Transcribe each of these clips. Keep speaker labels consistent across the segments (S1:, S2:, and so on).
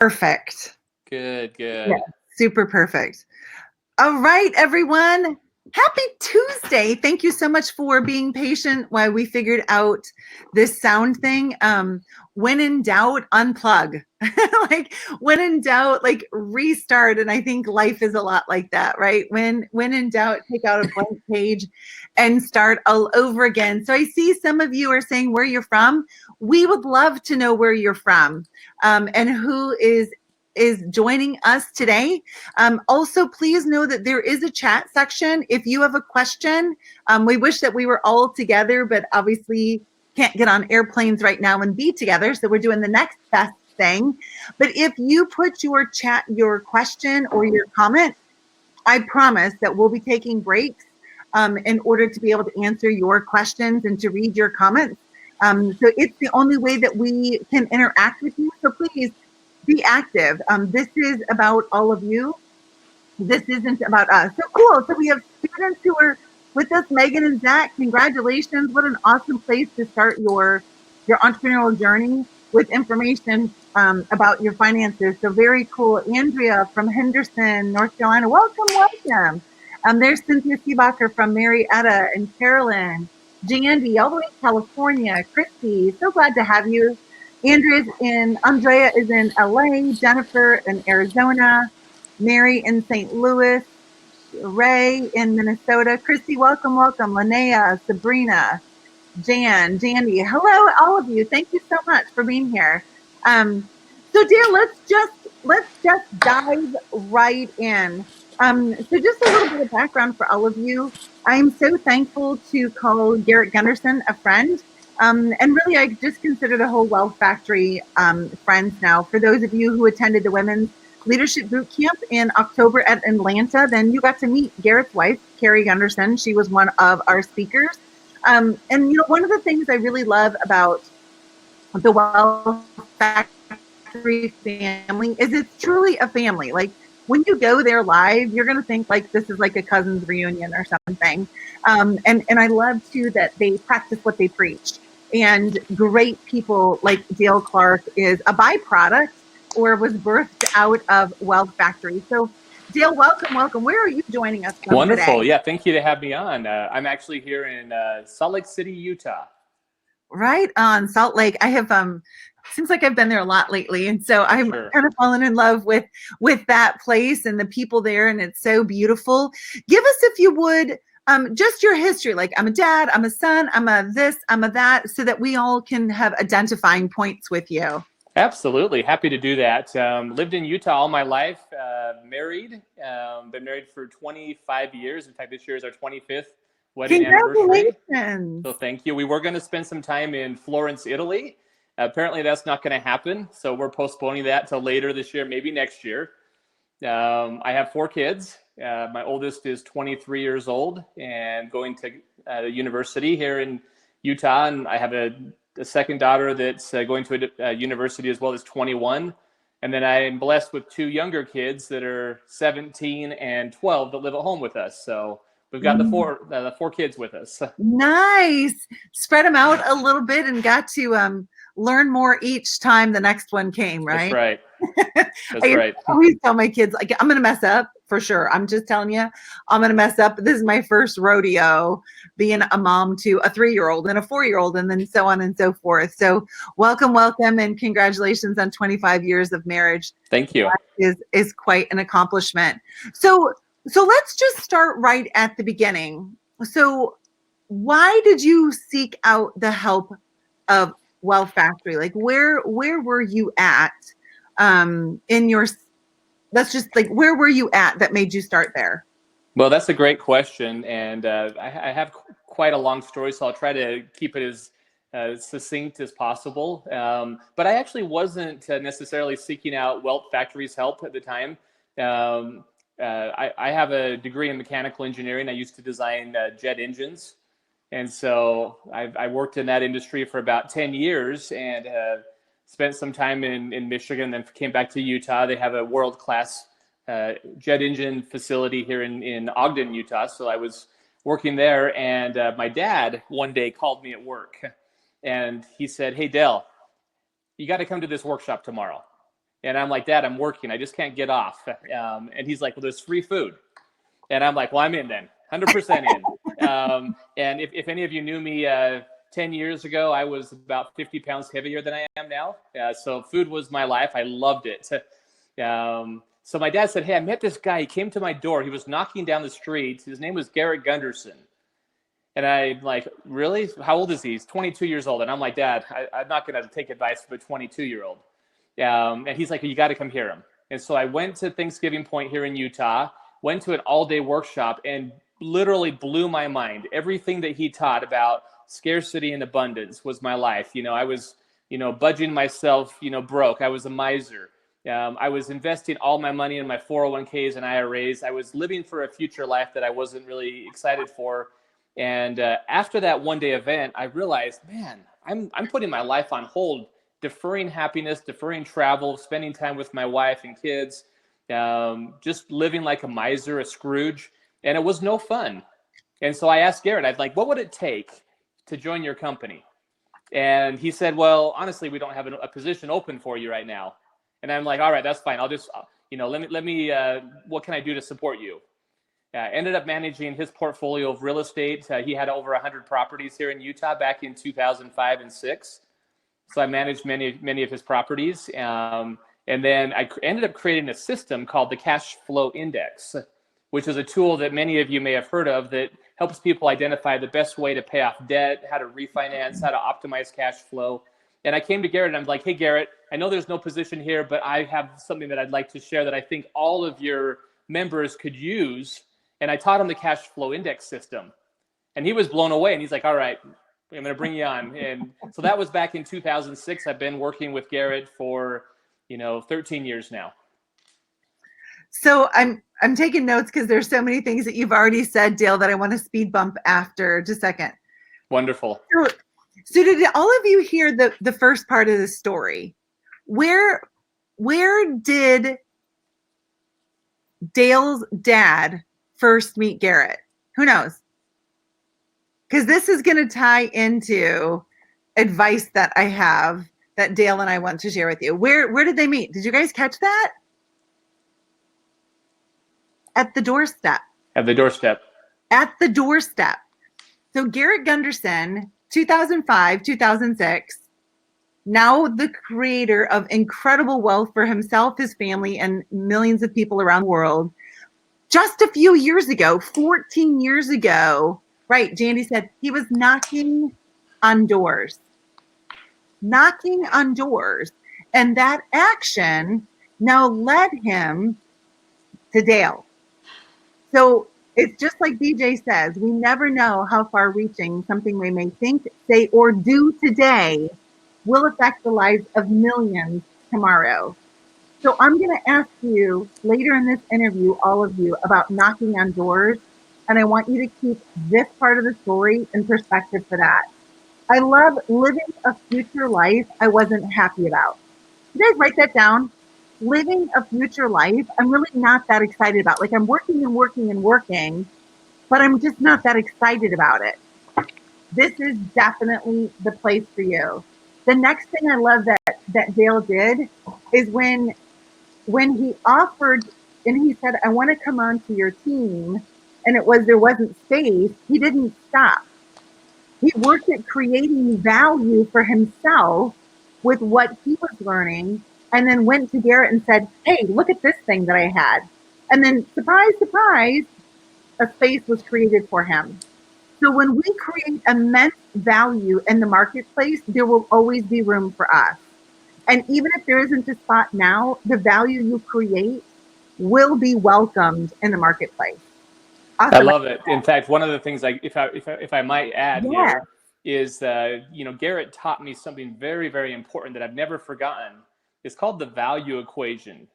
S1: Perfect.
S2: Good,
S1: Yeah,
S2: good.
S1: super perfect. All right, everyone. Happy Tuesday. Thank you so much for being patient while we figured out this sound thing. When in doubt, unplug. Like when in doubt, like restart. And I think life is a lot like that, right? When in doubt, take out a blank page and start all over again. So I see some of you are saying where you're from. We would love to know where you're from, and who is joining us today. Also, please know that there is a chat section. If you have a question, we wish that we were all together, but obviously can't get on airplanes right now and be together. So we're doing the next best thing. But if you put your question or your comment, I promise that we'll be taking breaks in order to be able to answer your questions and to read your comments. So it's the only way that we can interact with you. So please be active. This is about all of you. This isn't about us. So cool. So we have students who are with us, Megan and Zach. Congratulations. What an awesome place to start your entrepreneurial journey with information about your finances. So very cool. Andrea from Henderson, North Carolina. Welcome, welcome. There's Cynthia Seebacher from Marietta and Carolyn. Jandy, all the way to California. Christy, so glad to have you. Andrea is in LA, Jennifer in Arizona, Mary in St. Louis, Ray in Minnesota. Christy, welcome, welcome. Linnea, Sabrina, Jandy. Hello, all of you. Thank you so much for being here. So dear, let's just dive right in. So just a little bit of background for all of you. I'm so thankful to call Garrett Gunderson a friend. And really, I just consider the whole Wealth Factory friends now. For those of you who attended the Women's Leadership Boot Camp in October at Atlanta, then you got to meet Garrett's wife, Carrie Gunderson. She was one of our speakers. And one of the things I really love about the Wealth Factory family is it's truly a family. Like when you go there live, you're going to think like this is like a cousin's reunion or something. And I love too that they practice what they preach. And great people like Dale Clarke is a byproduct or was birthed out of Wealth Factory. So Dale, welcome, welcome. Where are you joining us from
S2: Wonderful.
S1: today?
S2: Yeah, thank you to have me on. I'm actually here in Salt Lake City, Utah.
S1: Right on, Salt Lake. I have seems like I've been there a lot lately, and so I'm kind of fallen in love with that place and the people there, and it's so beautiful. Give us, if you would, just your history. Like, I'm a dad, I'm a son, I'm a this, I'm a that, so that we all can have identifying points with you.
S2: Absolutely. Happy to do that. Lived in Utah all my life, married, been married for 25 years. In fact, this year is our 25th wedding anniversary.
S1: Congratulations.
S2: So thank you. We were going to spend some time in Florence, Italy. Apparently that's not going to happen. So we're postponing that till later this year, maybe next year. I have 4 kids. My oldest is 23 years old and going to the university here in Utah. And I have a second daughter that's going to a university as well, as 21. And then I am blessed with 2 younger kids that are 17 and 12 that live at home with us. So we've got the four kids with us.
S1: Nice. Spread them out a little bit and got to learn more each time the next one came, right?
S2: That's right. That's
S1: I
S2: right.
S1: always tell my kids, like, I'm going to mess up for sure. I'm just telling you, I'm going to mess up. This is my first rodeo being a mom to a 3-year-old and a 4-year-old, and then so on and so forth. So welcome, welcome, and congratulations on 25 years of marriage.
S2: Thank you.
S1: That is quite an accomplishment. So let's just start right at the beginning. So why did you seek out the help of Wealth Factory? Like where were you at in your, let's just like, where were you at that made you start there?
S2: Well, that's a great question. And I have quite a long story, so I'll try to keep it as succinct as possible. But I actually wasn't necessarily seeking out Wealth Factory's help at the time. I have a degree in mechanical engineering. I used to design jet engines. And so I worked in that industry for about 10 years and spent some time in Michigan, then came back to Utah. They have a world-class jet engine facility here in Ogden, Utah. So I was working there, and my dad one day called me at work, and he said, "Hey, Dale, you got to come to this workshop tomorrow." And I'm like, Dad, I'm working. I just can't get off. And he's like, well, there's free food. And I'm like, well, I'm in then, 100% in. And if any of you knew me 10 years ago, I was about 50 pounds heavier than I am now. So food was my life. I loved it. So my dad said, hey, I met this guy. He came to my door. He was knocking down the street. His name was Garrett Gunderson. And I'm like, really? How old is he? He's 22 years old. And I'm like, Dad, I'm not going to take advice from a 22-year-old. And he's like, well, you got to come hear him. And so I went to Thanksgiving Point here in Utah, went to an all-day workshop, and literally blew my mind. Everything that he taught about scarcity and abundance was my life. I was, budgeting myself, broke. I was a miser. I was investing all my money in my 401ks and IRAs. I was living for a future life that I wasn't really excited for. And after that one-day event, I realized, man, I'm putting my life on hold, deferring happiness, deferring travel, spending time with my wife and kids, just living like a miser, a Scrooge, and it was no fun. And so I asked Garrett, I was like, what would it take to join your company? And he said, well, honestly, we don't have a position open for you right now. And I'm like, all right, that's fine. I'll just, let me, what can I do to support you? Ended up managing his portfolio of real estate. He had over 100 properties here in Utah back in 2005 and 6. So I managed many of his properties. And then I ended up creating a system called the Cash Flow Index, which is a tool that many of you may have heard of that helps people identify the best way to pay off debt, how to refinance, how to optimize cash flow. And I came to Garrett and I'm like, hey, Garrett, I know there's no position here, but I have something that I'd like to share that I think all of your members could use. And I taught him the Cash Flow Index system. And he was blown away. And he's like, all right, I'm going to bring you on. And so that was back in 2006. I've been working with Garrett for, 13 years now.
S1: So I'm taking notes because there's so many things that you've already said, Dale, that I want to speed bump after just a second.
S2: Wonderful.
S1: So did all of you hear the first part of the story? Where did Dale's dad first meet Garrett? Who knows? Because this is going to tie into advice that I have that Dale and I want to share with you. Where did they meet? Did you guys catch that? At the doorstep.
S2: At the doorstep.
S1: At the doorstep. So Garrett Gunderson, 2005, 2006, now the creator of incredible wealth for himself, his family, and millions of people around the world. Just a few years ago, 14 years ago, right, Jandy said he was knocking on doors. Knocking on doors. And that action now led him to Dale. So it's just like BJ says, we never know how far reaching something we may think, say, or do today will affect the lives of millions tomorrow. So I'm going to ask you later in this interview, all of you, about knocking on doors. And I want you to keep this part of the story in perspective for that. I love living a future life I wasn't happy about. You guys write that down? Living a future life I'm really not that excited about. Like I'm working and working and working, but I'm just not that excited about it. This is definitely the place for you. The next thing I love that Dale did is when he offered and he said, I want to come onto your team, and there wasn't space, he didn't stop. He worked at creating value for himself with what he was learning, and then went to Garrett and said, hey, look at this thing that I had. And then, surprise, surprise, a space was created for him. So when we create immense value in the marketplace, there will always be room for us. And even if there isn't a spot now, the value you create will be welcomed in the marketplace. Awesome.
S2: I love it. In fact, one of the things, if I might add here, is Garrett taught me something very, very important that I've never forgotten. It's called the value equation.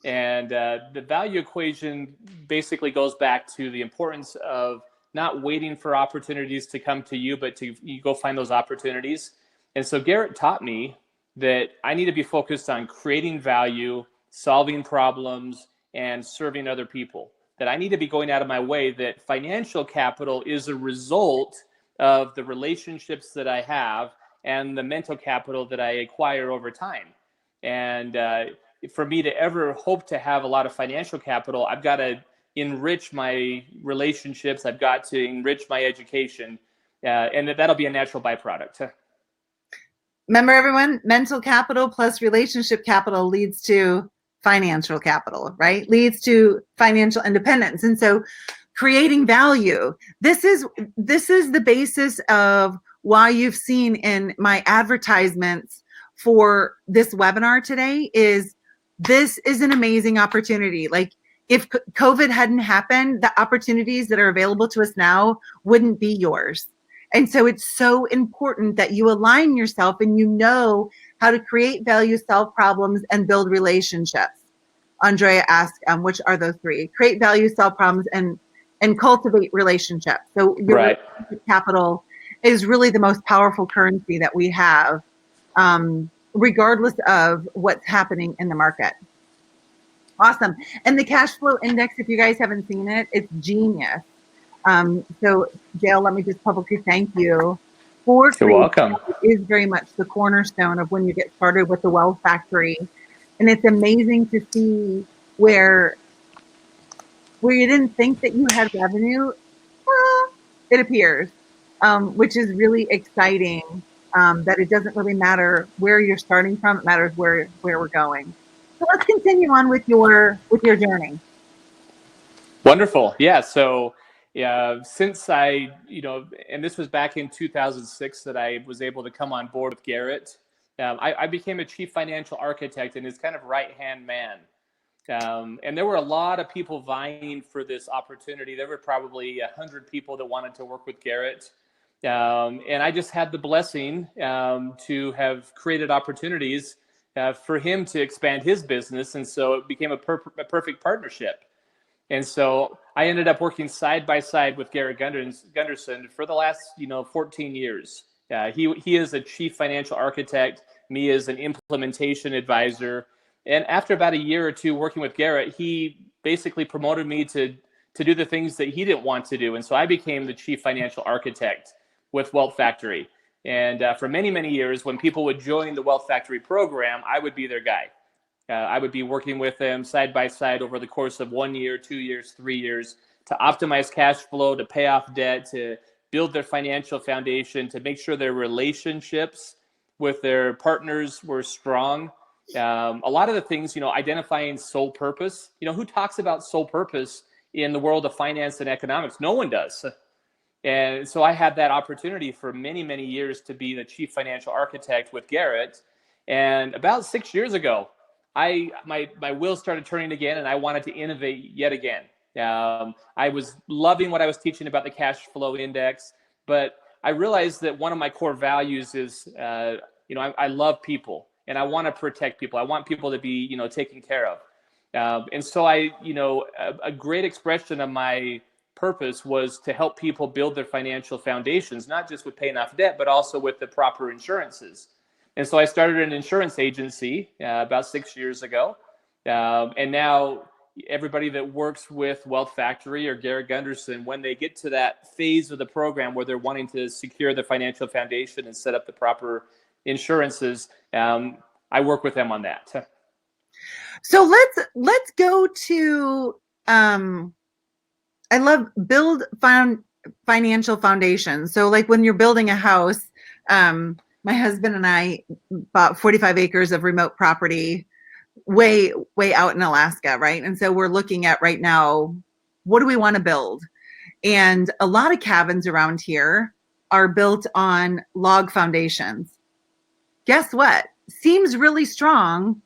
S2: And the value equation basically goes back to the importance of not waiting for opportunities to come to you, but you go find those opportunities. And so Garrett taught me that I need to be focused on creating value, solving problems, and serving other people. That I need to be going out of my way, that financial capital is a result of the relationships that I have and the mental capital that I acquire over time. And for me to ever hope to have a lot of financial capital, I've got to enrich my relationships. I've got to enrich my education, and that'll be a natural byproduct.
S1: Remember, everyone, mental capital plus relationship capital leads to financial capital, right? Leads to financial independence. And so creating value, this is the basis of why you've seen in my advertisements for this webinar today is this is an amazing opportunity. Like if COVID hadn't happened, the opportunities that are available to us now wouldn't be yours. And so it's so important that you align yourself and you know how to create value, solve problems, and build relationships. Andrea asked, which are those three? Create value, solve problems, and cultivate relationships. So your relationship capital is really the most powerful currency that we have, regardless of what's happening in the market. Awesome. And the cash flow index, if you guys haven't seen it, it's genius. So Dale, let me just publicly thank you for
S2: You're welcome.
S1: It is very much the cornerstone of when you get started with the Wealth Factory. And it's amazing to see where you didn't think that you had revenue, it appears, which is really exciting, that it doesn't really matter where you're starting from, it matters where we're going. So let's continue on with your journey.
S2: Wonderful. Yeah. So since I, and this was back in 2006 that I was able to come on board with Garrett, I became a chief financial architect and his kind of right-hand man. And there were a lot of people vying for this opportunity. There were probably 100 people that wanted to work with Garrett. And I just had the blessing to have created opportunities for him to expand his business. And so it became a perfect partnership. And so I ended up working side by side with Garrett Gunderson for the last, 14 years. He is a chief financial architect, me as an implementation advisor. And after about a year or two working with Garrett, he basically promoted me to do the things that he didn't want to do. And so I became the chief financial architect with Wealth Factory. And for many, many years, when people would join the Wealth Factory program, I would be their guy. I would be working with them side by side over the course of 1 year, 2 years, 3 years to optimize cash flow, to pay off debt, to build their financial foundation, to make sure their relationships with their partners were strong. A lot of the things, identifying soul purpose, who talks about soul purpose in the world of finance and economics? No one does. And so I had that opportunity for many, many years to be the chief financial architect with Garrett. And about 6 years ago, my wheels started turning again, and I wanted to innovate yet again. I was loving what I was teaching about the cash flow index, but I realized that one of my core values is, I love people and I want to protect people. I want people to be, taken care of. And so a great expression of my purpose was to help people build their financial foundations, not just with paying off debt, but also with the proper insurances. And so I started an insurance agency about 6 years ago. And now everybody that works with Wealth Factory or Garrett Gunderson, when they get to that phase of the program where they're wanting to secure the financial foundation and set up the proper insurances, I work with them on that.
S1: So let's go to, I love build financial foundations. So like when you're building a house, my husband and I bought 45 acres of remote property way out in Alaska, right? And so we're looking at right now, what do we want to build? And a lot of cabins around here are built on log foundations. Guess what? Seems really strong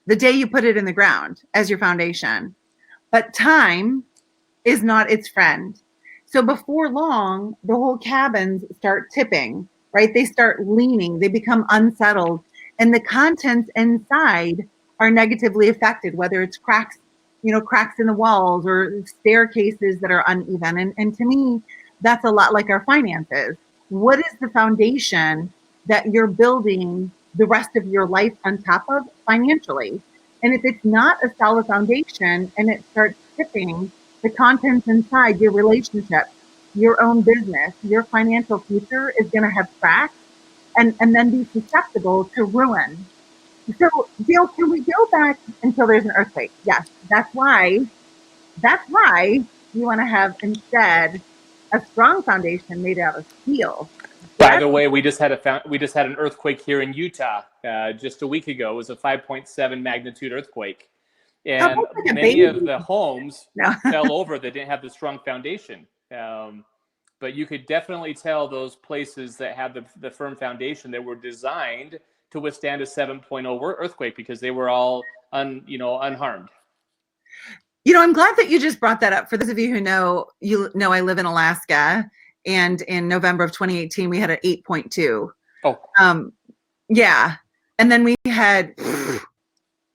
S1: the day you put it in the ground as your foundation, but time is not its friend. So before long, the whole cabins start tipping, right? They start leaning, they become unsettled, and the contents inside are negatively affected, whether it's cracks in the walls or staircases that are uneven. And to me, that's a lot like our finances. What is the foundation that you're building the rest of your life on top of financially? And if it's not a solid foundation and it starts tipping, the contents inside, your relationship, your own business, your financial future is going to have cracks and then be susceptible to ruin. So, Dale, can we go back until there's an earthquake? Yes, that's why you want to have instead a strong foundation made out of steel.
S2: By
S1: That's
S2: the way, we just had an earthquake here in Utah just a week ago. It was a 5.7 magnitude earthquake, and
S1: almost like a
S2: many of
S1: baby.
S2: the homes
S1: No.
S2: fell over that didn't have the strong foundation. But you could definitely tell those places that had the firm foundation that were designed to withstand a 7.0 earthquake because they were all unharmed.
S1: I'm glad that you just brought that up. For those of you who know I live in Alaska, and in November of 2018 we had an 8.2.
S2: Oh,
S1: Yeah, and then we had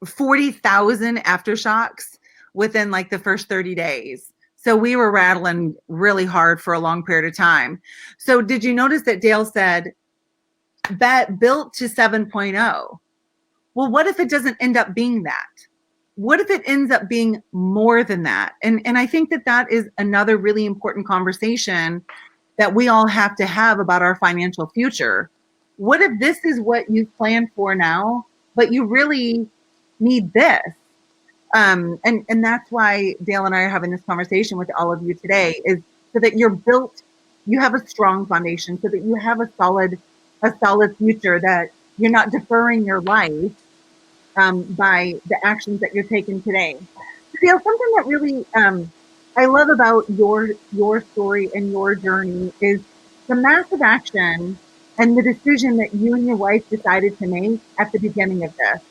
S1: 40,000 aftershocks within like the first 30 days. So we were rattling really hard for a long period of time. So did you notice that Dale said that built to 7.0? Well, what if it doesn't end up being that? What if it ends up being more than that? And I think that is another really important conversation that we all have to have about our financial future. What if this is what you've planned for now, but you really need this? And that's why Dale and I are having this conversation with all of you today, is so that you have a strong foundation, so that you have a solid future, that you're not deferring your life by the actions that you're taking today. So Dale, something that really I love about your story and your journey is the massive action and the decision that you and your wife decided to make at the beginning of this.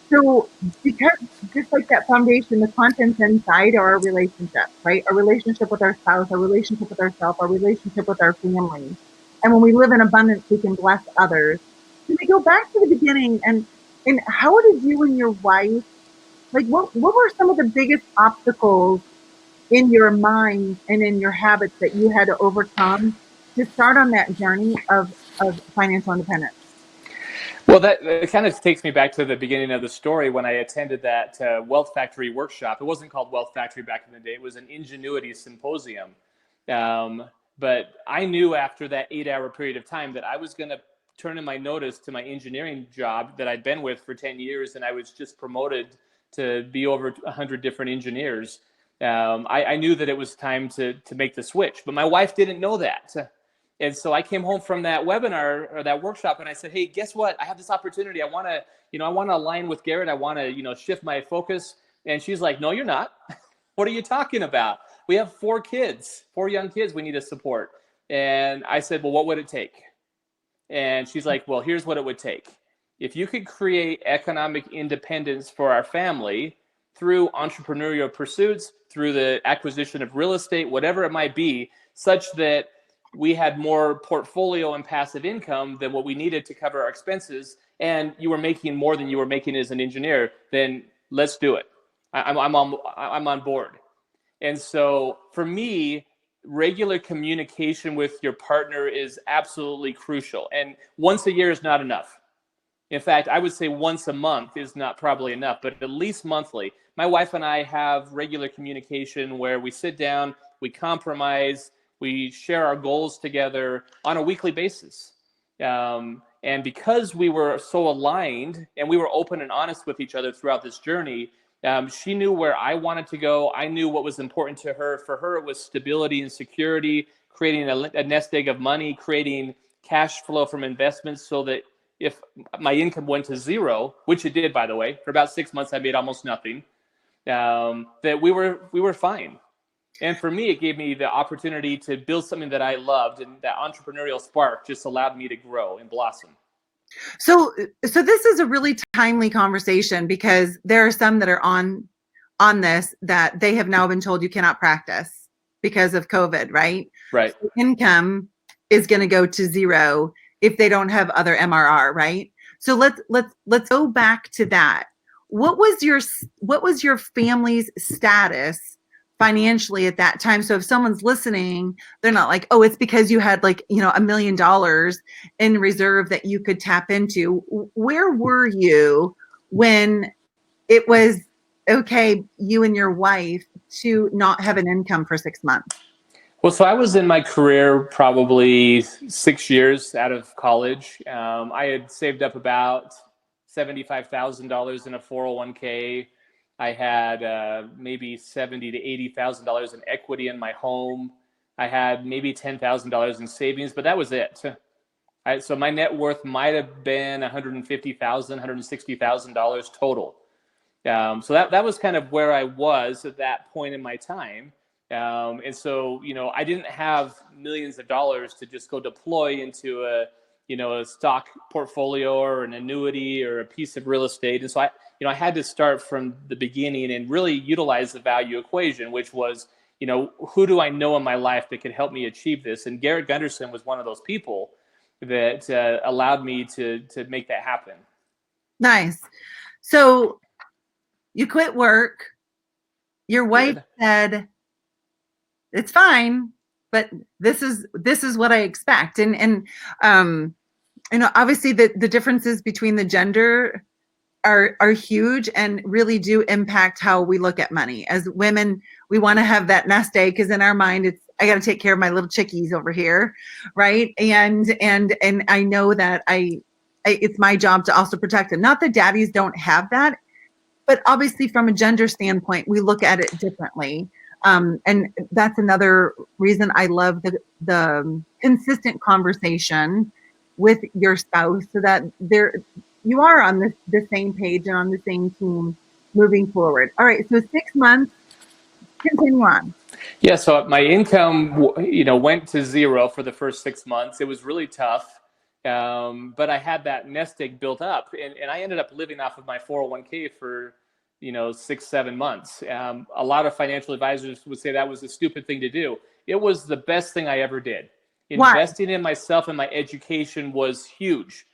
S1: So, because just like that foundation, the contents inside are our relationships, right? Our relationship with our spouse, our relationship with ourselves, our relationship with our family. And when we live in abundance, we can bless others. Can we go back to the beginning, and how did you and your wife, like, what were some of the biggest obstacles in your mind and in your habits that you had to overcome to start on that journey of financial independence?
S2: well, that kind of takes me back to the beginning of the story when I attended that Wealth Factory workshop. It wasn't called Wealth Factory back in the day. It was an ingenuity symposium. But I knew after that 8-hour period of time that I was going to turn in my notice to my engineering job that I'd been with for 10 years, and I was just promoted to be over 100 different engineers. I knew that it was time to make the switch, but my wife didn't know that. And so I came home from that webinar or that workshop, and I said, "Hey, guess what? I have this opportunity. I want to align with Garrett. I want to, shift my focus." And she's like, "No, you're not. What are you talking about? We have 4 kids, 4 young kids we need to support." And I said, "Well, what would it take?" And she's like, "Well, here's what it would take. If you could create economic independence for our family through entrepreneurial pursuits, through the acquisition of real estate, whatever it might be, such that we had more portfolio and passive income than what we needed to cover our expenses, and you were making more than you were making as an engineer, then let's do it. I'm on board." And so for me, regular communication with your partner is absolutely crucial. And once a year is not enough. In fact, I would say once a month is not probably enough, but at least monthly. My wife and I have regular communication where we sit down, we compromise, we share our goals together on a weekly basis. And because we were so aligned and we were open and honest with each other throughout this journey, she knew where I wanted to go. I knew what was important to her. For her, it was stability and security, creating a nest egg of money, creating cash flow from investments so that if my income went to zero, which it did, by the way, for about 6 months, I made almost nothing, that we were fine. And for me, it gave me the opportunity to build something that I loved, and that entrepreneurial spark just allowed me to grow and blossom.
S1: So this is a really timely conversation, because there are some that are on this that they have now been told you cannot practice because of COVID, right?
S2: Right.
S1: So income is going to go to zero if they don't have other MRR, right? So let's go back to that. What was your family's status financially at that time? So if someone's listening, they're not like, "Oh, it's because you had like, $1 million in reserve that you could tap into." Where were you when it was okay, you and your wife, to not have an income for 6 months?
S2: Well, so I was in my career probably 6 years out of college. I had saved up about $75,000 in a 401k. I had maybe $70,000 to $80,000 in equity in my home. I had maybe $10,000 in savings, but that was it. So my net worth might have been $150,000, $160,000 total. So that was kind of where I was at that point in my time. And so, I didn't have millions of dollars to just go deploy into a stock portfolio or an annuity or a piece of real estate. And so I had to start from the beginning and really utilize the value equation, which was, who do I know in my life that could help me achieve this? And Garrett Gunderson was one of those people that allowed me to make that happen.
S1: Nice. So you quit work. Your wife said, it's fine, but this is what I expect. And obviously the differences between the gender are huge and really do impact how we look at money. As women, we want to have that nest egg, because in our mind, I got to take care of my little chickies over here, right? And I know that it's my job to also protect them. Not that daddies don't have that, but obviously from a gender standpoint, we look at it differently. And that's another reason I love the consistent conversation with your spouse, so that you are on the same page and on the same team moving forward. All right, so 6 months, continue on.
S2: Yeah, so my income, went to zero for the first 6 months. It was really tough, but I had that nest egg built up, and I ended up living off of my 401k for 6-7 months. A lot of financial advisors would say that was a stupid thing to do. It was the best thing I ever did. Investing in myself and my education was huge.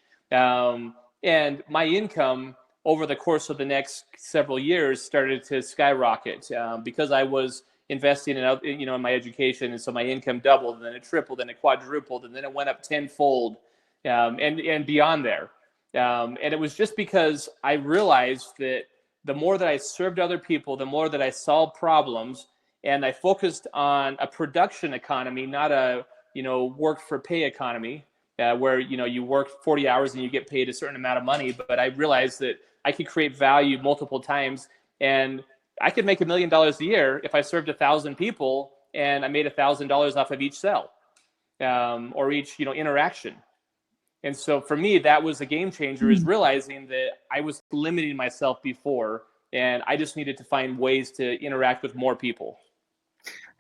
S2: And my income over the course of the next several years started to skyrocket because I was investing in my education. And so my income doubled, and then it tripled, and it quadrupled, and then it went up tenfold and beyond there. And it was just because I realized that the more that I served other people, the more that I solved problems, and I focused on a production economy, not a work for pay economy, where you work 40 hours and you get paid a certain amount of money. But I realized that I could create value multiple times, and I could make $1 million a year if I served 1,000 people and I made $1,000 off of each sale or each interaction. And so for me, that was a game changer, is realizing that I was limiting myself before, and I just needed to find ways to interact with more people.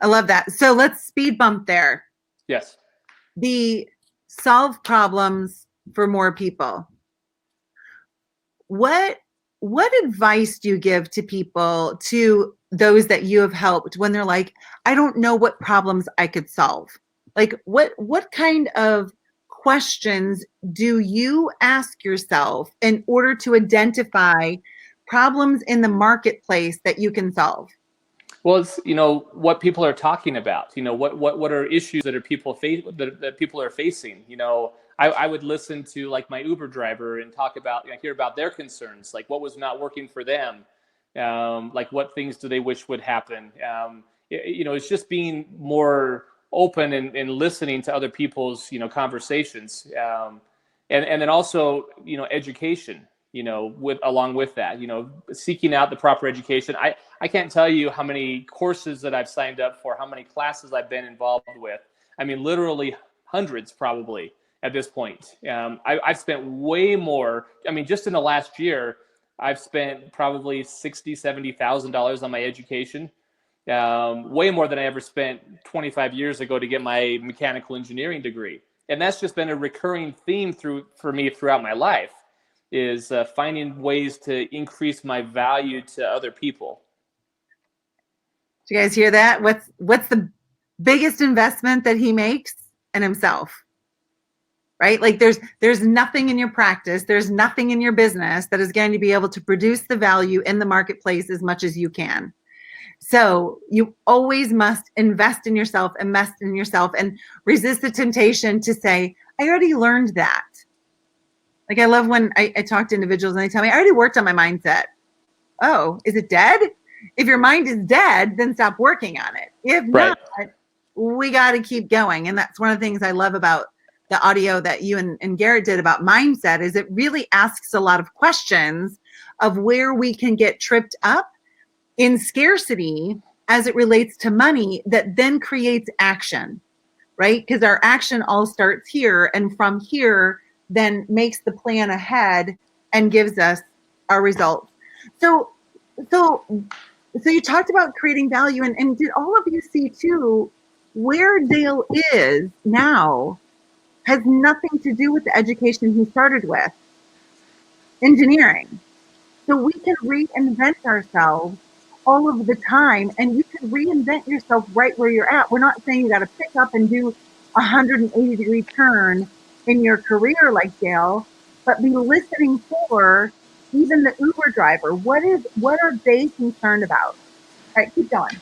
S1: I love that. So let's speed bump there.
S2: Yes.
S1: The solve problems for more people. What advice do you give to people, to those that you have helped, when they're like, I don't know what problems I could solve? Like what kind of questions do you ask yourself in order to identify problems in the marketplace that you can solve?
S2: Well, it's what people are talking about. What are issues that people are facing. I would listen to like my Uber driver and talk about, hear about their concerns, like what was not working for them, like what things do they wish would happen. It's just being more open and listening to other people's conversations, and then also education. Along with that, seeking out the proper education. I can't tell you how many courses that I've signed up for, how many classes I've been involved with. I mean, literally hundreds probably at this point. I've spent way more. I mean, just in the last year, I've spent probably $60,000, $70,000 on my education. Way more than I ever spent 25 years ago to get my mechanical engineering degree. And that's just been a recurring theme for me throughout my life, is finding ways to increase my value to other people.
S1: Do you guys hear that? What's the biggest investment that he makes? In himself, right? Like there's nothing in your practice, there's nothing in your business that is going to be able to produce the value in the marketplace as much as you can. So you always must invest in yourself and resist the temptation to say, I already learned that. Like, I love when I talk to individuals and they tell me, I already worked on my mindset. Oh, is it dead? If your mind is dead, then stop working on it. If not, we got to keep going. And that's one of the things I love about the audio that you and Garrett did about mindset is it really asks a lot of questions of where we can get tripped up in scarcity as it relates to money that then creates action, right? Because our action all starts here, and from here then makes the plan ahead and gives us our results. So you talked about creating value, and did all of you see too where Dale is now has nothing to do with the education he started with, engineering. So we can reinvent ourselves all of the time, and you can reinvent yourself right where you're at. We're not saying you got to pick up and do a 180-degree turn in your career like Dale, but be listening for even the Uber driver. What are they concerned about? All right, keep going.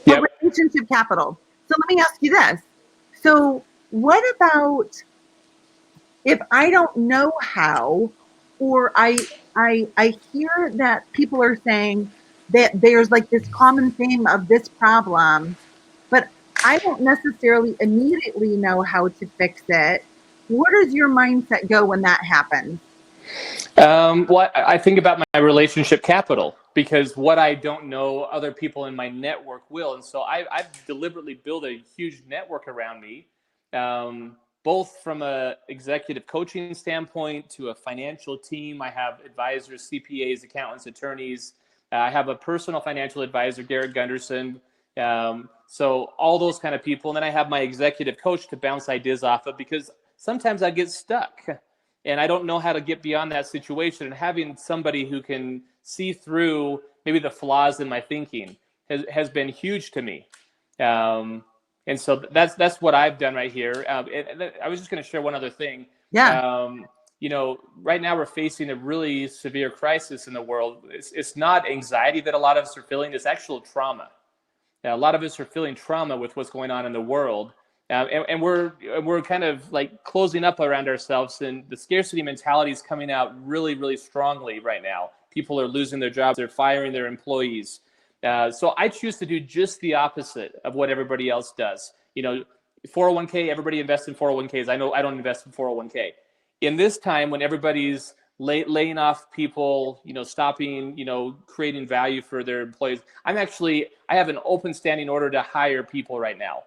S2: Yep.
S1: Relationship capital. So let me ask you this. So what about if I don't know how, or I hear that people are saying that there's like this common theme of this problem, but I don't necessarily immediately know how to fix it. Where does your mindset go when that happens?
S2: Well, I think about my relationship capital, because what I don't know, other people in my network will. And so I've deliberately built a huge network around me, both from a executive coaching standpoint to a financial team. I have advisors, CPAs, accountants, attorneys. I have a personal financial advisor, Garrett Gunderson. So all those kind of people. And then I have my executive coach to bounce ideas off of, because sometimes I get stuck and I don't know how to get beyond that situation. And having somebody who can see through maybe the flaws in my thinking has been huge to me. And so that's what I've done right here. I was just going to share one other thing.
S1: Yeah.
S2: Right now we're facing a really severe crisis in the world. It's not anxiety that a lot of us are feeling. It's actual trauma. A lot of us are feeling trauma with what's going on in the world. And we're kind of like closing up around ourselves, and the scarcity mentality is coming out really, really strongly right now. People are losing their jobs. They're firing their employees. So I choose to do just the opposite of what everybody else does. 401k, everybody invests in 401ks. I know I don't invest in 401k. In this time when everybody's laying off people, stopping, creating value for their employees, I have an open standing order to hire people right now.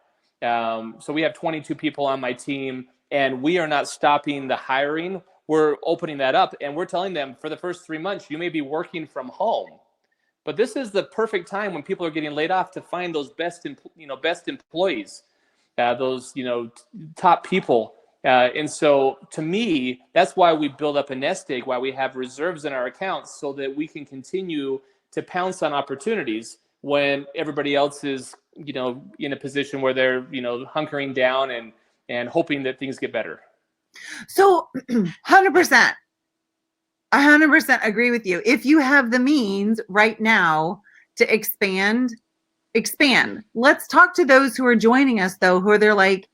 S2: So we have 22 people on my team, and we are not stopping the hiring. We're opening that up, and we're telling them for the first 3 months, you may be working from home, but this is the perfect time when people are getting laid off to find those best employees, those, top people. And so to me, that's why we build up a nest egg, why we have reserves in our accounts, so that we can continue to pounce on opportunities when everybody else is, in a position where they're, hunkering down and hoping that things get better. So
S1: 100%. 100% agree with you. If you have the means right now to expand. Let's talk to those who are joining us, though, who are they're like,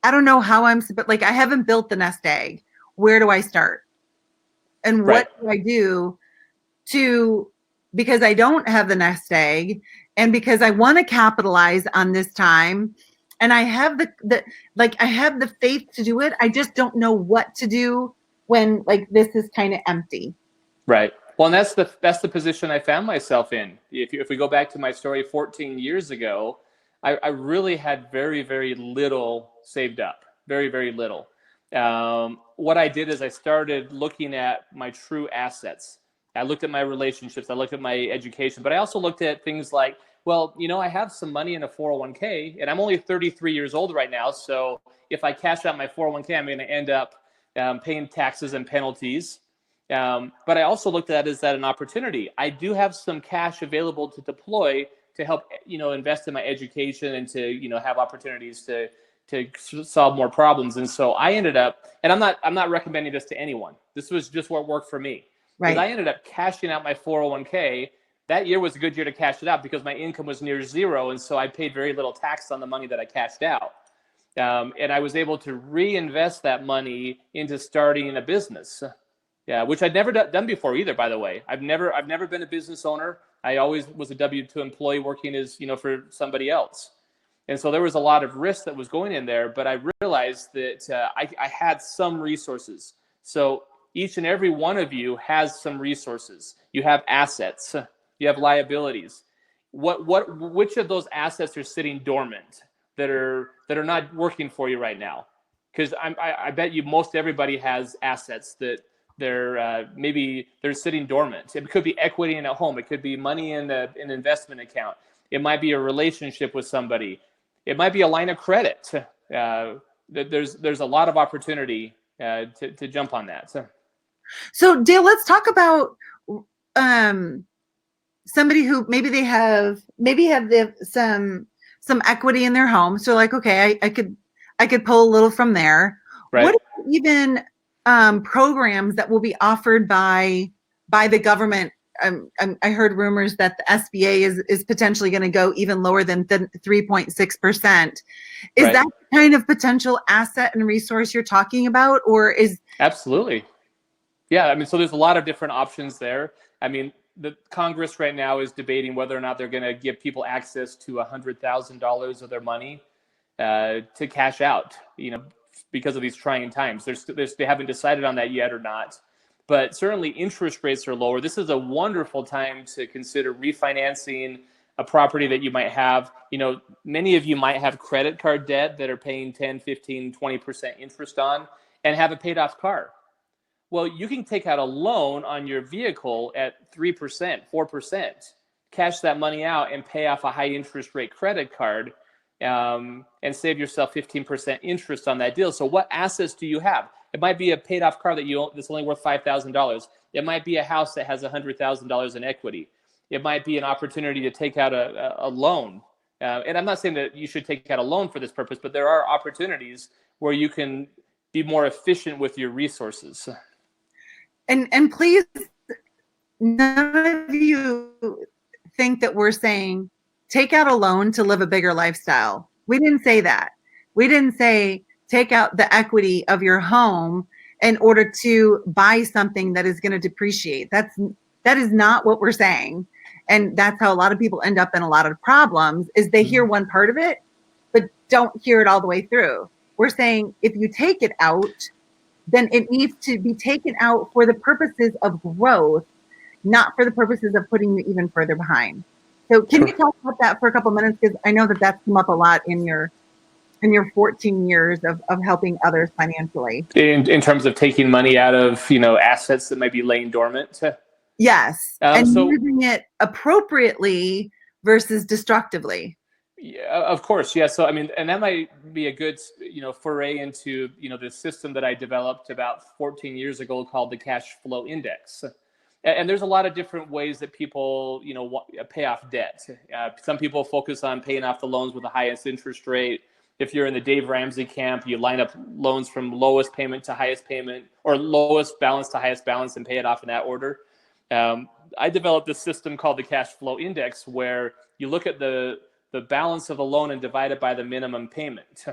S1: I don't know how but like, I haven't built the nest egg. Where do I start? And what do I do because I don't have the nest egg, and because I want to capitalize on this time, and I have I have the faith to do it. I just don't know what to do when like this is kind of empty.
S2: Right. Well, and that's the position I found myself in. If we go back to my story 14 years ago, I really had very, very little saved up, very, very little. What I did is I started looking at my true assets. I looked at my relationships, I looked at my education, but I also looked at things like, well, I have some money in a 401k, and I'm only 33 years old right now. So if I cash out my 401k, I'm going to end up paying taxes and penalties. But I also looked at it as that an opportunity. I do have some cash available to deploy to help, invest in my education and to, have opportunities to solve more problems. And so I ended up, and I'm not recommending this to anyone. This was just what worked for me. Right. I ended up cashing out my 401k. That year was a good year to cash it out because my income was near zero. And so I paid very little tax on the money that I cashed out. And I was able to reinvest that money into starting a business. Yeah, which I'd never done before either, by the way. I've never been a business owner. I always was a W-2 employee working as, for somebody else. And so there was a lot of risk that was going in there, but I realized that I had some resources. So each and every one of you has some resources. You have assets, you have liabilities. Which of those assets are sitting dormant that are not working for you right now? Because I bet you most everybody has assets that maybe they're sitting dormant. It could be equity in a home. It could be money in an investment account. It might be a relationship with somebody. It might be a line of credit. There's a lot of opportunity to jump on that.
S1: So Dale, let's talk about somebody who maybe have some equity in their home. So like, okay, I could pull a little from there.
S2: Right.
S1: What are even programs that will be offered by the government? I heard rumors that the SBA is potentially going to go even lower than 3.6%. Is
S2: Right.
S1: that the kind of potential asset and resource you're talking about, or is?
S2: Absolutely. Yeah, I mean, so there's a lot of different options there. I mean, the Congress right now is debating whether or not they're going to give people access to $100,000 of their money to cash out, because of these trying times. They haven't decided on that yet or not. But certainly interest rates are lower. This is a wonderful time to consider refinancing a property that you might have. Many of you might have credit card debt that are paying 10, 15, 20% interest on and have a paid off car. Well, you can take out a loan on your vehicle at 3%, 4%, cash that money out and pay off a high interest rate credit card and save yourself 15% interest on that deal. So what assets do you have? It might be a paid off car that's only worth $5,000. It might be a house that has $100,000 in equity. It might be an opportunity to take out a loan. And I'm not saying that you should take out a loan for this purpose, but there are opportunities where you can be more efficient with your resources.
S1: And please, none of you think that we're saying take out a loan to live a bigger lifestyle. We didn't say that. We didn't say take out the equity of your home in order to buy something that is going to depreciate. That is not what we're saying. And that's how a lot of people end up in a lot of problems, is they hear one part of it, but don't hear it all the way through. We're saying if you take it out, then it needs to be taken out for the purposes of growth, not for the purposes of putting you even further behind. So can you talk about that for a couple of minutes? Because I know that that's come up a lot in your 14 years of helping others financially.
S2: In terms of taking money out of, assets that might be laying dormant.
S1: Yes. And using it appropriately versus destructively.
S2: Yeah, of course. Yeah. So, I mean, and that might be a good, foray into, the system that I developed about 14 years ago called the cash flow index. And there's a lot of different ways that people, pay off debt. Some people focus on paying off the loans with the highest interest rate. If you're in the Dave Ramsey camp, you line up loans from lowest payment to highest payment, or lowest balance to highest balance, and pay it off in that order. I developed this system called the cash flow index, where you look at the balance of the loan and divide it by the minimum payment.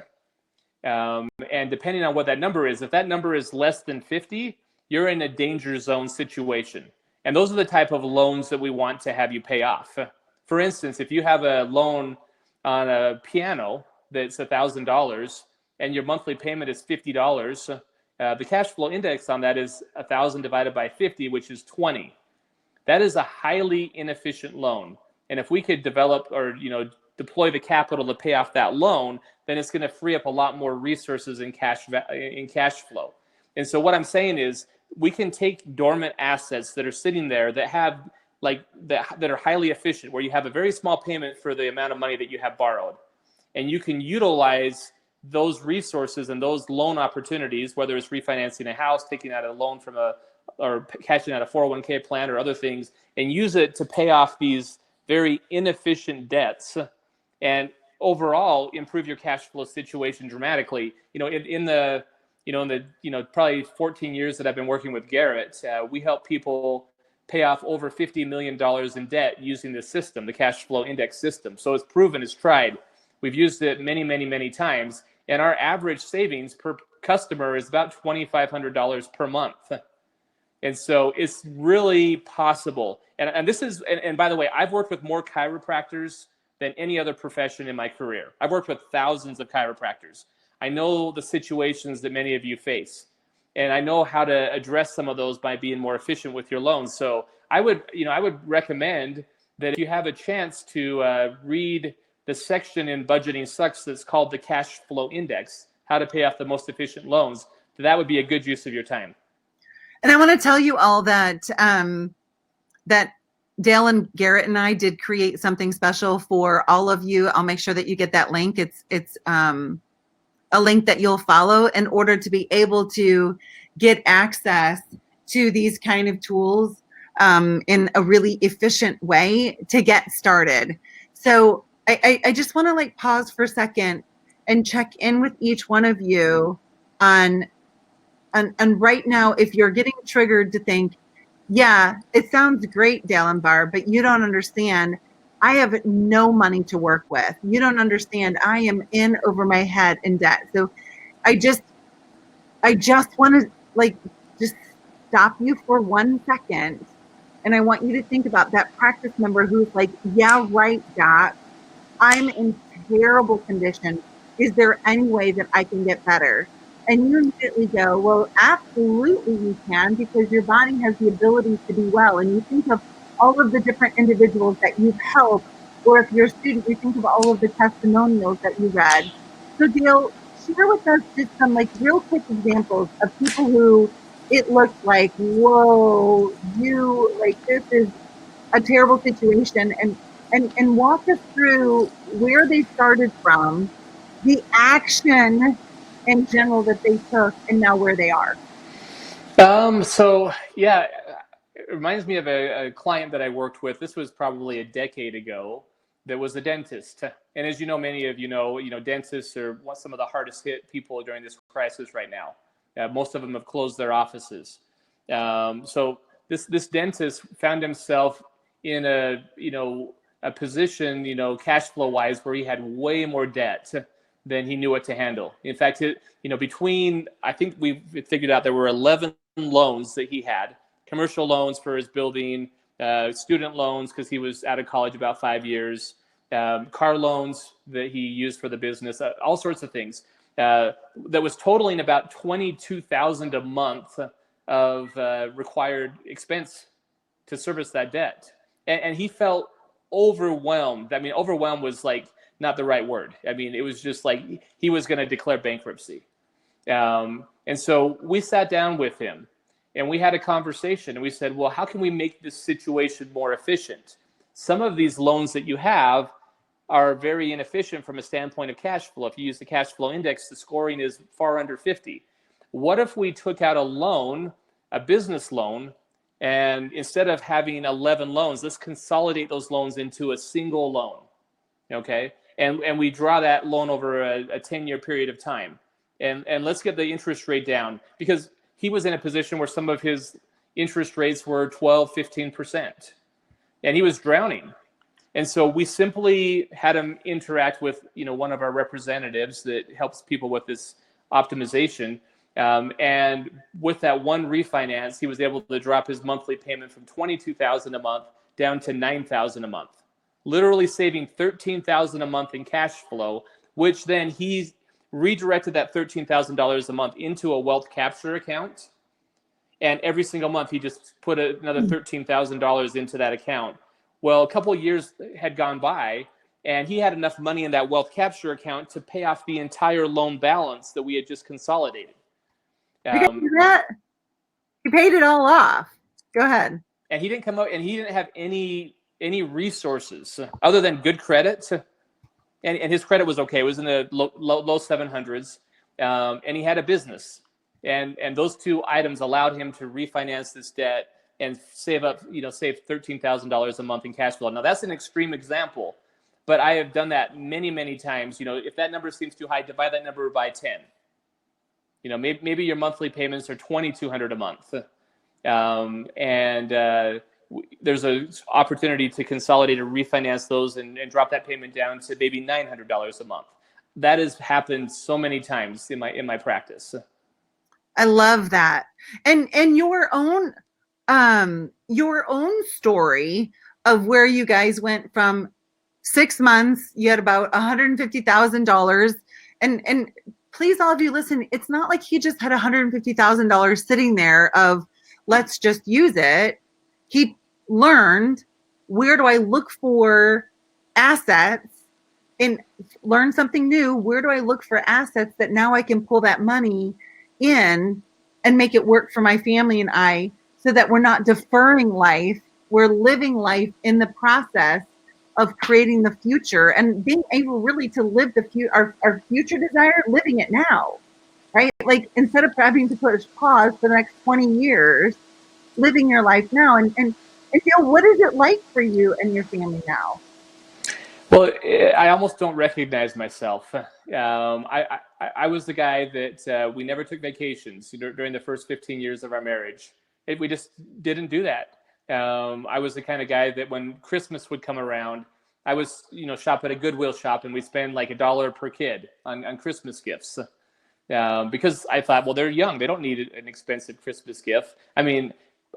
S2: And depending on what that number is, if that number is less than 50, you're in a danger zone situation. And those are the type of loans that we want to have you pay off. For instance, if you have a loan on a piano that's $1,000 and your monthly payment is $50, the cash flow index on that is 1,000 divided by 50, which is 20. That is a highly inefficient loan. And if we could develop or deploy the capital to pay off that loan, then it's going to free up a lot more resources in cash flow. And so what I'm saying is we can take dormant assets that are sitting there that have that are highly efficient, where you have a very small payment for the amount of money that you have borrowed. And you can utilize those resources and those loan opportunities, whether it's refinancing a house, taking out a loan or cashing out a 401k plan or other things, and use it to pay off these very inefficient debts and overall improve your cash flow situation dramatically. In the probably 14 years that I've been working with Garrett, we help people pay off over $50 million in debt using this system, the cash flow index system. So it's proven, it's tried. We've used it many, many, many times. And our average savings per customer is about $2,500 per month. And so it's really possible. And this is, and by the way, I've worked with more chiropractors than any other profession in my career. I've worked with thousands of chiropractors. I know the situations that many of you face, and I know how to address some of those by being more efficient with your loans. So I would recommend that if you have a chance to read the section in Budgeting Sucks that's called the Cash Flow Index, how to pay off the most efficient loans, that would be a good use of your time.
S1: And I want to tell you all that that Dale and Garrett and I did create something special for all of you. I'll make sure that you get that link. It's a link that you'll follow in order to be able to get access to these kind of tools in a really efficient way to get started. So I just want to like pause for a second and check in with each one of you on right now, if you're getting triggered to think, yeah, it sounds great, Dale and Barb, but you don't understand. I have no money to work with. You don't understand. I am in over my head in debt. So I just want to like just stop you for 1 second. And I want you to think about that practice member who's like, yeah, right, Doc, I'm in terrible condition. Is there any way that I can get better? And you immediately go, well, absolutely you can, because your body has the ability to do well. And you think of all of the different individuals that you've helped, or if you're a student, you think of all of the testimonials that you read. So Dale, share with us just some like real quick examples of people who it looks like, whoa, you like this is a terrible situation, and walk us through where they started from, the action in general that they took, and now where they are.
S2: So yeah, it reminds me of a client that I worked with. This was probably a decade ago. That was a dentist, and as you know, many of you know, dentists are some of the hardest hit people during this crisis right now. Most of them have closed their offices. So this dentist found himself in a position, cash flow wise, where he had way more debt than he knew what to handle. In fact, I think we figured out there were 11 loans that he had: commercial loans for his building, student loans because he was out of college about 5 years, car loans that he used for the business, all sorts of things. That was totaling about $22,000 a month of required expense to service that debt, and he felt overwhelmed. I mean, overwhelmed was like not the right word. I mean, it was just like he was going to declare bankruptcy. And so we sat down with him and we had a conversation, and we said, well, how can we make this situation more efficient? Some of these loans that you have are very inefficient from a standpoint of cash flow. If you use the cash flow index, the scoring is far under 50. What if we took out a loan, a business loan, and instead of having 11 loans, let's consolidate those loans into a single loan, okay? And we draw that loan over a 10-year period of time. And let's get the interest rate down, because he was in a position where some of his interest rates were 12, 15%, and he was drowning. And so we simply had him interact with, one of our representatives that helps people with this optimization. And with that one refinance, he was able to drop his monthly payment from $22,000 a month down to $9,000 a month, literally saving $13,000 a month in cash flow, which then he redirected that $13,000 a month into a wealth capture account. And every single month, he just put another $13,000 into that account. Well, a couple of years had gone by, and he had enough money in that wealth capture account to pay off the entire loan balance that we had just consolidated.
S1: You can do that? He paid it all off. Go ahead.
S2: And he didn't come out, and he didn't have any resources other than good credit. And his credit was okay. It was in the low 700s, and he had a business. And those two items allowed him to refinance this debt and save $13,000 a month in cash flow. Now that's an extreme example, but I have done that many, many times. If that number seems too high, divide that number by 10. Maybe your monthly payments are $2,200 a month, there's an opportunity to consolidate or refinance those and drop that payment down to maybe $900 a month. That has happened so many times in my practice.
S1: I love that. And your own story of where you guys went from 6 months, you had about $150,000. And please, all of you listen, it's not like he just had $150,000 sitting there of let's just use it. He learned, where do I look for assets and learn something new? Where do I look for assets that now I can pull that money in and make it work for my family and I, so that we're not deferring life, we're living life in the process of creating the future and being able really to live our future desire, living it now, right? Like, instead of having to push pause for the next 20 years, living your life now. And Dale, what is it like for you and your family now?
S2: Well, I almost don't recognize myself. I was the guy that we never took vacations during the first 15 years of our marriage. We just didn't do that. I was the kind of guy that when Christmas would come around, I was, shop at a Goodwill shop and we'd spend like $1 per kid on Christmas gifts. Because I thought, well, they're young. They don't need an expensive Christmas gift. I mean,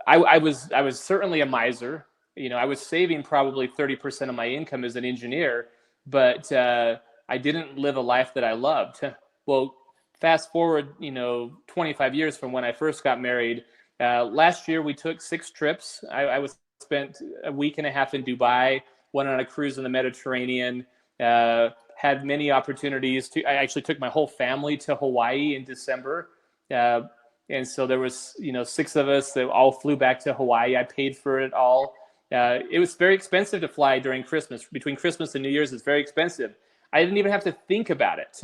S2: I was certainly a miser. I was saving probably 30% of my income as an engineer, but I didn't live a life that I loved. Well, fast forward, 25 years from when I first got married. Last year, we took 6 trips. I was spent a week and a half in Dubai, went on a cruise in the Mediterranean, had many opportunities to. I actually took my whole family to Hawaii in December. And so there was, 6 of us that all flew back to Hawaii. I paid for it all. It was very expensive to fly during Christmas. Between Christmas and New Year's, it's very expensive. I didn't even have to think about it.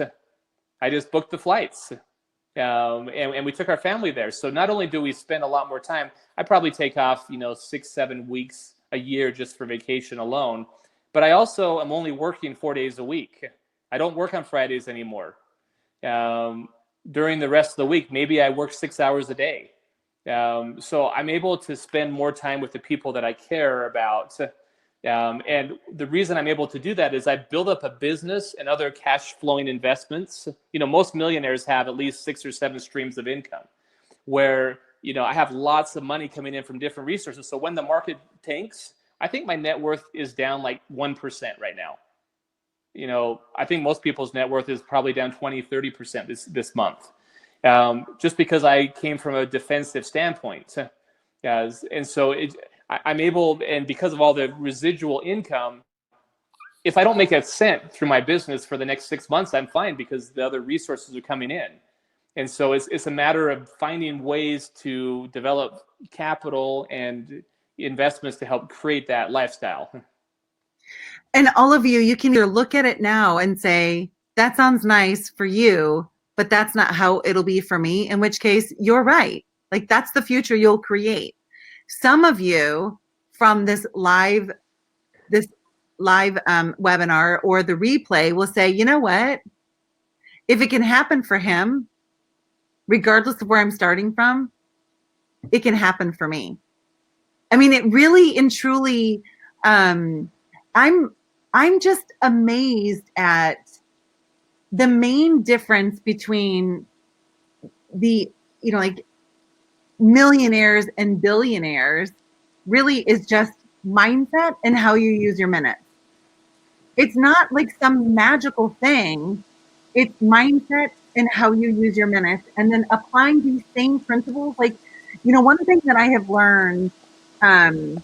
S2: I just booked the flights. And we took our family there. So not only do we spend a lot more time, I probably take off, 6-7 weeks a year just for vacation alone. But I also am only working 4 days a week. I don't work on Fridays anymore. During the rest of the week, maybe I work 6 hours a day. So I'm able to spend more time with the people that I care about. And the reason I'm able to do that is I build up a business and other cash flowing investments. Most millionaires have at least 6 or 7 streams of income where, I have lots of money coming in from different resources. So when the market tanks, I think my net worth is down like 1% right now. I think most people's net worth is probably down 20-30% this month. Just because I came from a defensive standpoint. And so I'm able, and because of all the residual income, if I don't make a cent through my business for the next 6 months, I'm fine because the other resources are coming in. And so it's a matter of finding ways to develop capital and investments to help create that lifestyle.
S1: And all of you can either look at it now and say, that sounds nice for you, but that's not how it'll be for me, in which case you're right. Like, that's the future you'll create. Some of you from this live webinar or the replay will say, you know what? If it can happen for him, regardless of where I'm starting from, it can happen for me. I mean, it really and truly, I'm just amazed at the main difference between the, like millionaires and billionaires really is just mindset and how you use your minutes. It's not like some magical thing. It's mindset and how you use your minutes, and then applying these same principles. Like, one thing that I have learned, and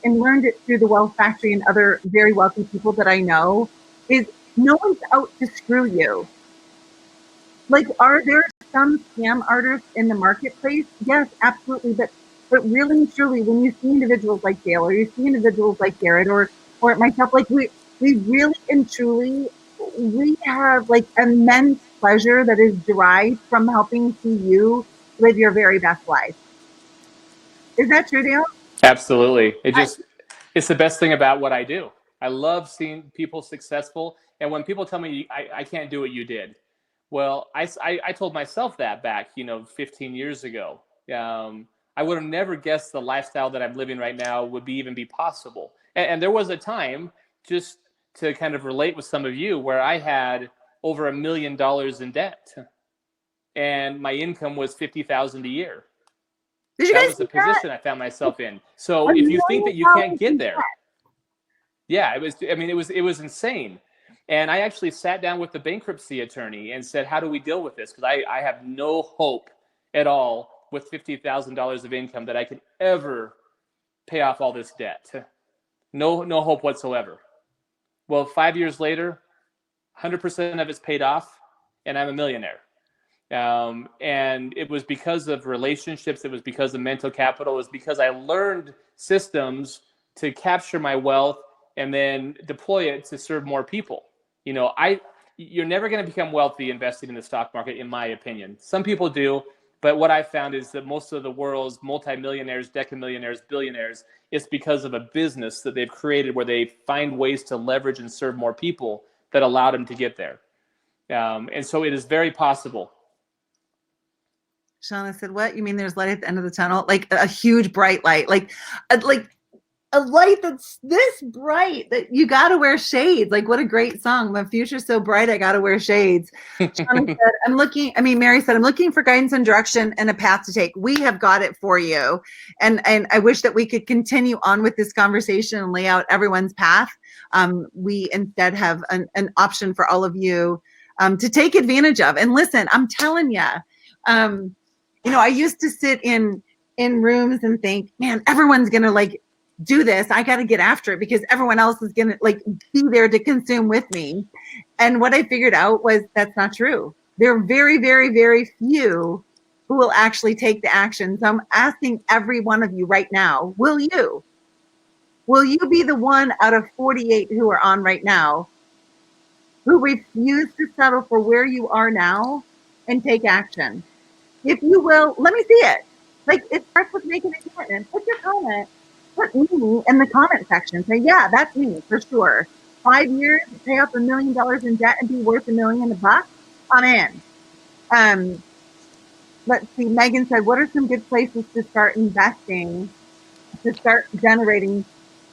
S1: learned it through the Wealth Factory and other very wealthy people that I know, is no one's out to screw you. Like, are there some scam artists in the marketplace? Yes, absolutely. But really and truly, when you see individuals like Dale, or you see individuals like Garrett, or myself, like we really and truly, we have like immense pleasure that is derived from helping see you live your very best life. Is that true, Dale?
S2: Absolutely. It's the best thing about what I do. I love seeing people successful. And when people tell me I can't do what you did, well, I told myself that back, 15 years ago. I would have never guessed the lifestyle that I'm living right now would even be possible. And there was a time, just to kind of relate with some of you, where I had over $1 million in debt, and my income was $50,000 a year. That was the position I found myself in. So if you think that you can't get there, Yeah, it was. I mean, it was insane. And I actually sat down with the bankruptcy attorney and said, "How do we deal with this? Because I have no hope at all with $50,000 of income that I could ever pay off all this debt. No hope whatsoever." Well, 5 years later, 100% of it's paid off, and I'm a millionaire. And it was because of relationships. It was because of mental capital. It was because I learned systems to capture my wealth and then deploy it to serve more people. You know, you're never going to become wealthy investing in the stock market, in my opinion. Some people do, but what I found is that most of the world's multimillionaires, decamillionaires, billionaires, it's because of a business that they've created where they find ways to leverage and serve more people that allowed them to get there. And so it is very possible.
S1: Shauna said, "What? You mean there's light at the end of the tunnel? Like a huge bright light, like a light that's this bright that you got to wear shades. Like, what a great song. My future's so bright, I got to wear shades." Shauna said, Mary said, "I'm looking for guidance and direction and a path to take." We have got it for you. And I wish that we could continue on with this conversation and lay out everyone's path. We instead have an option for all of you to take advantage of. And listen, I'm telling you, I used to sit in rooms and think, man, everyone's going to like do this. I got to get after it because everyone else is going to like be there to consume with me. And what I figured out was that's not true. There are very, very, very few who will actually take the action. So I'm asking every one of you right now, will you be the one out of 48 who are on right now who refuse to settle for where you are now and take action? If you will, let me see it. Like, it starts with making a commitment. Put your comment. Put me in the comment section. Say, yeah, that's me for sure. 5 years, pay off $1 million in debt and be worth $1 million. I'm in. Let's see. Megan said, "What are some good places to start investing, to start generating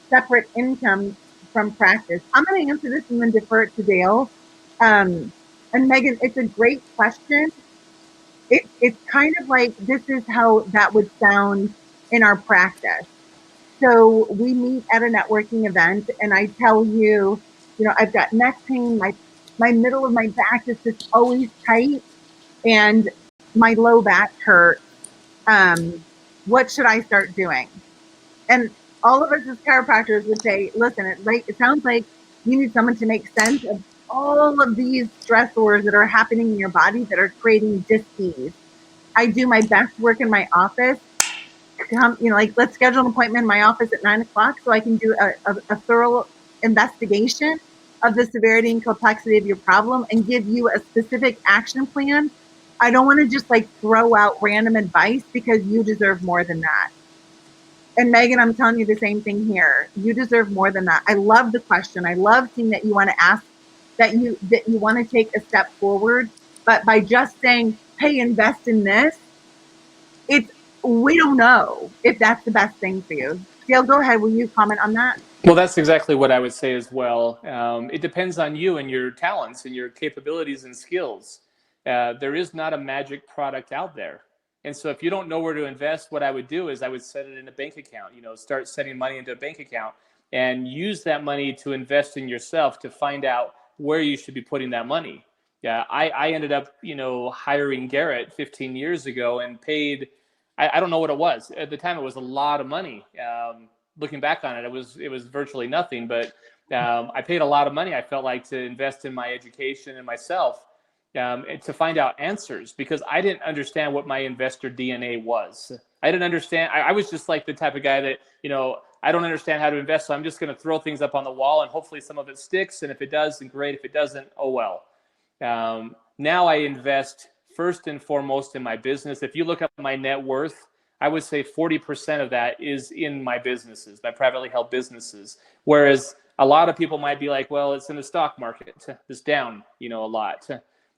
S1: separate income from practice?" I'm going to answer this and then defer it to Dale. And Megan, it's a great question. It's kind of like, this is how that would sound in our practice. So we meet at a networking event and I tell you, I've got neck pain. My middle of my back is just always tight and my low back hurts. What should I start doing? And all of us as chiropractors would say, listen, it sounds like you need someone to make sense of all of these stressors that are happening in your body that are creating dis-ease. I do my best work in my office. Let's schedule an appointment in my office at 9:00 so I can do a thorough investigation of the severity and complexity of your problem and give you a specific action plan. I don't want to just like throw out random advice because you deserve more than that. And Megan, I'm telling you the same thing here. You deserve more than that. I love the question. I love seeing that you want to ask, that you want to take a step forward. But by just saying, hey, invest in this, we don't know if that's the best thing for you. Dale, go ahead. Will you comment on that?
S2: Well, that's exactly what I would say as well. It depends on you and your talents and your capabilities and skills. There is not a magic product out there. And so if you don't know where to invest, what I would do is I would set it in a bank account, start setting money into a bank account and use that money to invest in yourself to find out where you should be putting that money. Yeah, I ended up, hiring Garrett 15 years ago and paid, I don't know what it was. At the time, it was a lot of money. Looking back on it, it was virtually nothing, but I paid a lot of money, I felt like, to invest in my education and myself. To find out answers, because I didn't understand what my investor DNA was. I didn't understand. I was just like the type of guy that, I don't understand how to invest, so I'm just going to throw things up on the wall and hopefully some of it sticks. And if it does, then great. If it doesn't, oh well. Now I invest first and foremost in my business. If you look up my net worth, I would say 40% of that is in my businesses, my privately held businesses. Whereas a lot of people might be like, well, it's in the stock market. It's down, a lot.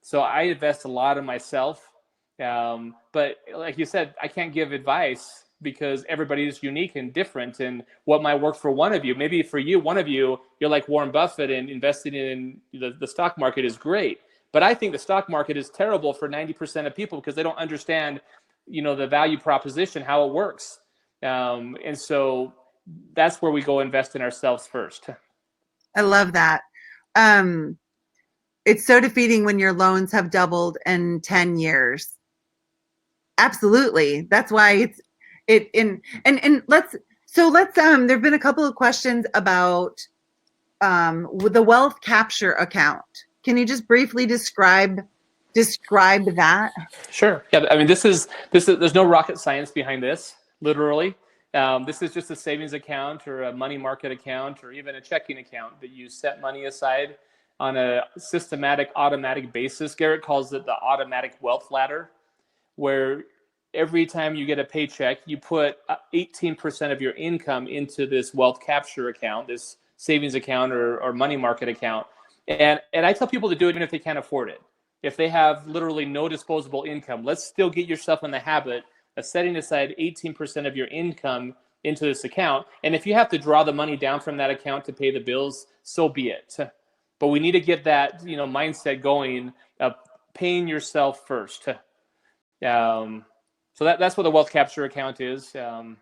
S2: So I invest a lot in myself. But like you said, I can't give advice because everybody is unique and different, and what might work for one of you. Maybe for you, one of you, you're like Warren Buffett and investing in the stock market is great. But I think the stock market is terrible for 90% of people because they don't understand, the value proposition, how it works. And so that's where we go invest in ourselves first.
S1: I love that. It's so defeating when your loans have doubled in 10 years. Absolutely. That's why it in and let's there've been a couple of questions about with the wealth capture account. Can you just briefly describe that?
S2: Sure. Yeah. I mean, this is there's no rocket science behind this, literally. This is just a savings account or a money market account or even a checking account that you set money aside on a systematic, automatic basis. Garrett calls it the automatic wealth ladder, where every time you get a paycheck, you put 18% of your income into this wealth capture account, this savings account or money market account. And I tell people to do it even if they can't afford it. If they have literally no disposable income, let's still get yourself in the habit of setting aside 18% of your income into this account. And if you have to draw the money down from that account to pay the bills, so be it. But we need to get that, mindset going of paying yourself first. So that's what the wealth capture account is.
S1: And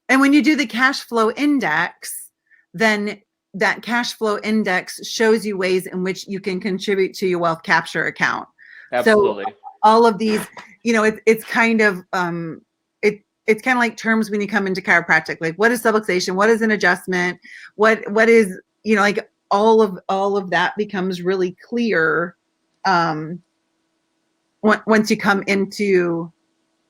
S1: when you do the cash flow index, then that cash flow index shows you ways in which you can contribute to your wealth capture account.
S2: Absolutely.
S1: So all of these, it's kind of it's kind of like terms when you come into chiropractic. Like, what is subluxation? What is an adjustment? What is like all of that becomes really clear once you come into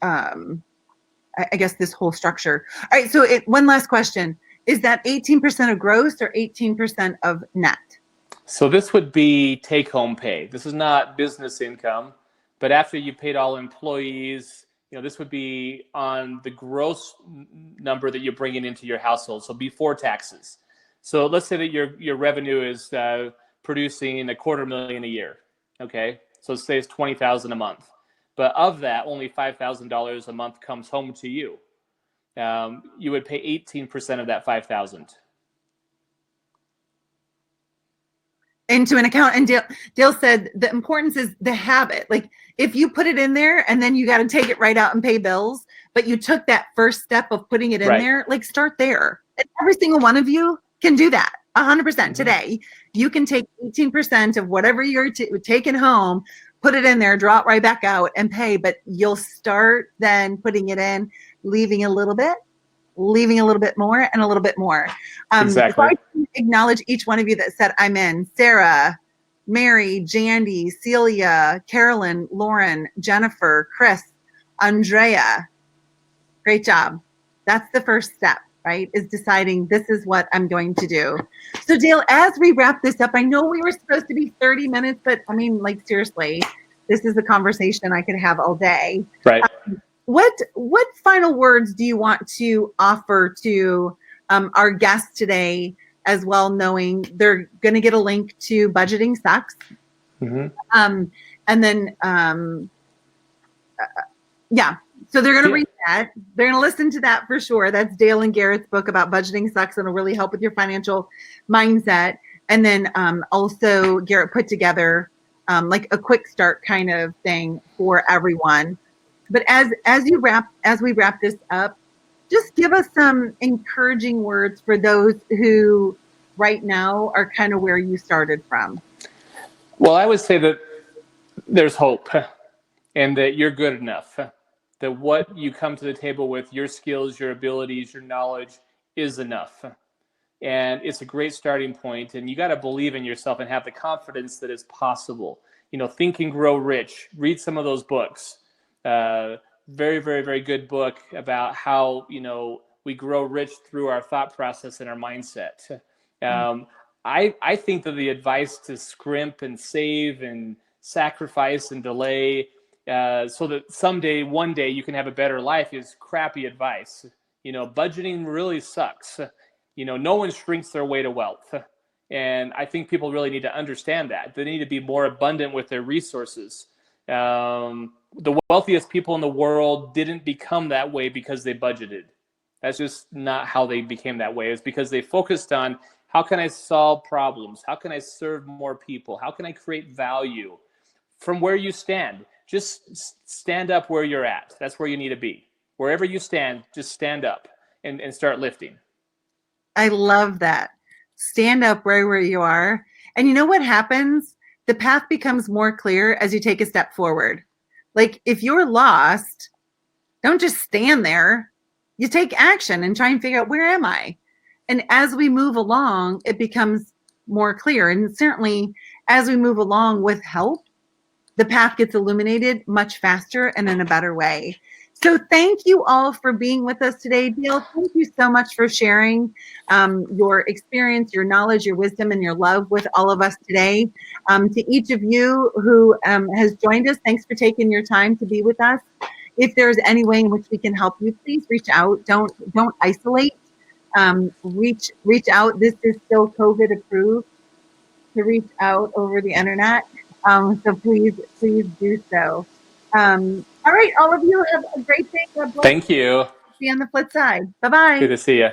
S1: I guess this whole structure. All right. So one last question. Is that 18% of gross or 18% of net?
S2: So this would be take-home pay. This is not business income, but after you paid all employees, this would be on the gross number that you're bringing into your household. So before taxes. So let's say that your revenue is producing $250,000 a year. Okay. So say it's $20,000 a month, but of that, only $5,000 a month comes home to you. You would pay 18% of that $5,000
S1: into an account. And Dale said the importance is the habit. Like, if you put it in there and then you got to take it right out and pay bills, but you took that first step of putting it in there, like, start there. And every single one of you can do that 100% today. You can take 18% of whatever you're taking home, put it in there, draw it right back out and pay. But you'll start then putting it in, leaving a little bit more and a little bit more.
S2: Exactly.
S1: So I can acknowledge each one of you that said I'm in. Sarah, Mary, Jandy, Celia, Carolyn, Lauren, Jennifer, Chris, Andrea. Great job. That's the first step, right? Is deciding this is what I'm going to do. So Dale, as we wrap this up, I know we were supposed to be 30 minutes, but I mean, like, seriously, this is a conversation I could have all day.
S2: Right.
S1: What final words do you want to offer to our guests today, as well, knowing they're going to get a link to Budgeting Sucks? And then, so they're going to read that. They're going to listen to that for sure. That's Dale and Garrett's book about Budgeting Sucks, and it'll really help with your financial mindset. And then also Garrett put together like a quick start kind of thing for everyone. But as we wrap this up, just give us some encouraging words for those who right now are kind of where you started from.
S2: Well, I would say that there's hope and that you're good enough, that what you come to the table with, your skills, your abilities, your knowledge is enough. And it's a great starting point. And you got to believe in yourself and have the confidence that it's possible. Think and Grow Rich. Read some of those books. Very, very, very good book about how, we grow rich through our thought process and our mindset. I think that the advice to scrimp and save and sacrifice and delay so that one day you can have a better life is crappy advice. Budgeting really sucks. No one shrinks their way to wealth. And I think people really need to understand that. They need to be more abundant with their resources. The wealthiest people in the world didn't become that way because they budgeted. That's just not how they became that way. It's because they focused on, how can I solve problems? How can I serve more people? How can I create value from where you stand? Just stand up where you're at. That's where you need to be. Wherever you stand, just stand up and start lifting.
S1: I love that. stand up right where you are. And you know what happens? The path becomes more clear as you take a step forward. Like if you're lost, don't just stand there. You take action and try and figure out, where am I? And as we move along, it becomes more clear. And certainly as we move along with help, the path gets illuminated much faster and in a better way. So thank you all for being with us today. Dale, thank you so much for sharing your experience, your knowledge, your wisdom, and your love with all of us today. To each of you who has joined us, thanks for taking your time to be with us. If there's any way in which we can help you, please reach out. Don't isolate. Reach out. This is still COVID approved to reach out over the internet. So please do so. All right, all of you have a great day. God bless.
S2: Thank you.
S1: See you on the flip side. Bye-bye.
S2: Good to see you.